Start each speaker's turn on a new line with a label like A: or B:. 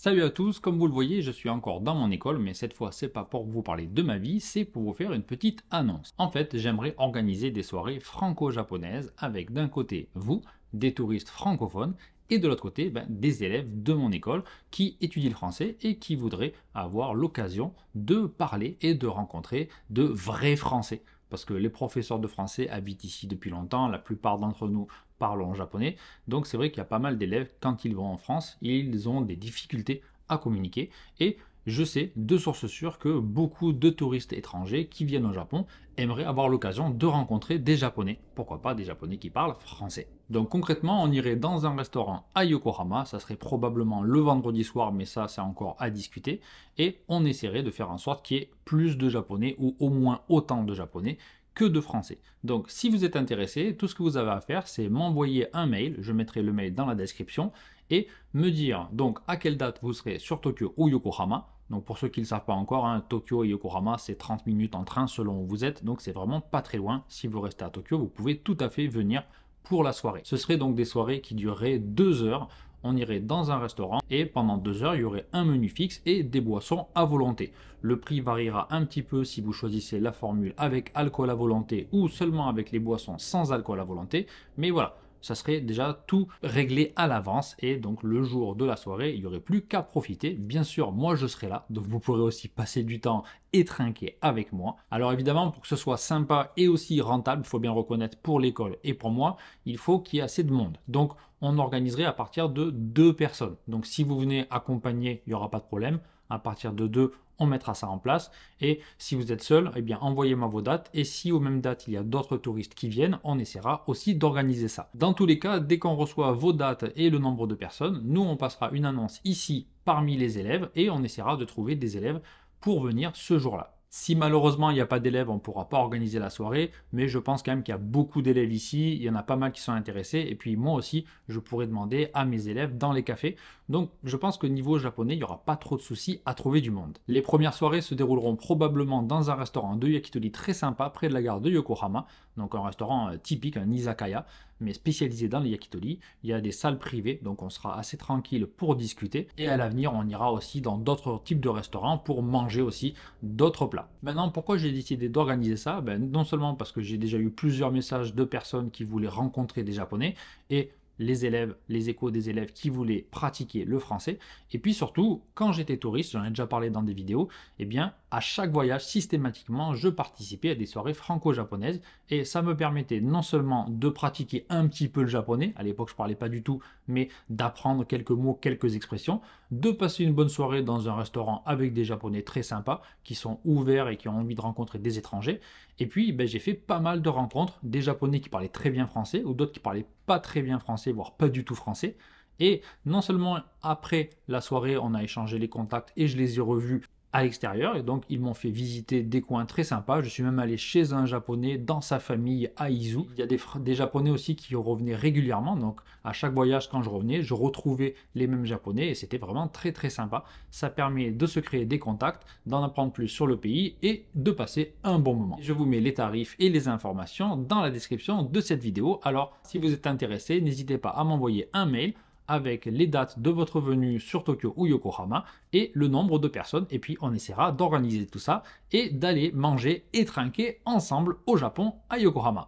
A: Salut à tous, comme vous le voyez, je suis encore dans mon école, mais cette fois c'est pas pour vous parler de ma vie, c'est pour vous faire une petite annonce. En fait, j'aimerais organiser des soirées franco-japonaises avec d'un côté vous, des touristes francophones, et de l'autre côté des élèves de mon école qui étudient le français et qui voudraient avoir l'occasion de parler et de rencontrer de vrais Français. Parce que les professeurs de français habitent ici depuis longtemps, la plupart d'entre nous parlent japonais, donc c'est vrai qu'il y a pas mal d'élèves, quand ils vont en France, ils ont des difficultés à communiquer. Et je sais de sources sûres que beaucoup de touristes étrangers qui viennent au Japon aimeraient avoir l'occasion de rencontrer des Japonais. Pourquoi pas des Japonais qui parlent français. Donc concrètement, on irait dans un restaurant à Yokohama, ça serait probablement le vendredi soir, mais ça c'est encore à discuter. Et on essaierait de faire en sorte qu'il y ait plus de Japonais, ou au moins autant de Japonais, que de français. Donc si vous êtes intéressé, tout ce que vous avez à faire, c'est m'envoyer un mail, je mettrai le mail dans la description, et me dire donc à quelle date vous serez sur Tokyo ou Yokohama. Donc pour ceux qui ne le savent pas encore, Tokyo et Yokohama, c'est 30 minutes en train selon où vous êtes, donc c'est vraiment pas très loin. Si vous restez à Tokyo, vous pouvez tout à fait venir pour la soirée. Ce serait donc des soirées qui dureraient 2 heures. On irait dans un restaurant et pendant 2 heures, il y aurait un menu fixe et des boissons à volonté. Le prix variera un petit peu si vous choisissez la formule avec alcool à volonté ou seulement avec les boissons sans alcool à volonté, mais voilà, ça serait déjà tout réglé à l'avance et donc le jour de la soirée, il n'y aurait plus qu'à profiter. Bien sûr, moi je serai là, donc vous pourrez aussi passer du temps et trinquer avec moi. Alors évidemment, pour que ce soit sympa et aussi rentable, il faut bien reconnaître pour l'école et pour moi, il faut qu'il y ait assez de monde. Donc on organiserait à partir de 2 personnes. Donc si vous venez accompagner, il n'y aura pas de problème. À partir de 2, on mettra ça en place. Et si vous êtes seul, eh bien envoyez-moi vos dates. Et si aux mêmes dates, il y a d'autres touristes qui viennent, on essaiera aussi d'organiser ça. Dans tous les cas, dès qu'on reçoit vos dates et le nombre de personnes, nous, on passera une annonce ici parmi les élèves et on essaiera de trouver des élèves pour venir ce jour-là. Si malheureusement il n'y a pas d'élèves, on ne pourra pas organiser la soirée, mais je pense quand même qu'il y a beaucoup d'élèves ici, il y en a pas mal qui sont intéressés, et puis moi aussi, je pourrais demander à mes élèves dans les cafés. Donc je pense que niveau japonais, il n'y aura pas trop de soucis à trouver du monde. Les premières soirées se dérouleront probablement dans un restaurant de yakitori très sympa près de la gare de Yokohama, donc un restaurant typique, un izakaya, mais spécialisé dans les yakitori. Il y a des salles privées, donc on sera assez tranquille pour discuter. Et à l'avenir, on ira aussi dans d'autres types de restaurants pour manger aussi d'autres plats. Maintenant, pourquoi j'ai décidé d'organiser ça? Non seulement parce que j'ai déjà eu plusieurs messages de personnes qui voulaient rencontrer des Japonais, et les élèves, les échos des élèves qui voulaient pratiquer le français. Et puis surtout, quand j'étais touriste, j'en ai déjà parlé dans des vidéos, eh bien, à chaque voyage, systématiquement, je participais à des soirées franco-japonaises et ça me permettait non seulement de pratiquer un petit peu le japonais, à l'époque je parlais pas du tout, mais d'apprendre quelques mots, quelques expressions, de passer une bonne soirée dans un restaurant avec des Japonais très sympas, qui sont ouverts et qui ont envie de rencontrer des étrangers. Et puis, j'ai fait pas mal de rencontres, des Japonais qui parlaient très bien français, ou d'autres qui parlaient pas très bien français, voire pas du tout français. Et non seulement après la soirée, on a échangé les contacts et je les ai revus à l'extérieur, et donc ils m'ont fait visiter des coins très sympas. Je suis même allé chez un japonais dans sa famille à Izu. Il y a des japonais aussi qui revenaient régulièrement, donc à chaque voyage quand je revenais, je retrouvais les mêmes japonais et c'était vraiment très très sympa. Ça permet de se créer des contacts, d'en apprendre plus sur le pays et de passer un bon moment. Je vous mets les tarifs et les informations dans la description de cette vidéo. Alors si vous êtes intéressé, n'hésitez pas à m'envoyer un mail avec les dates de votre venue sur Tokyo ou Yokohama et le nombre de personnes, et puis on essaiera d'organiser tout ça et d'aller manger et trinquer ensemble au Japon à Yokohama.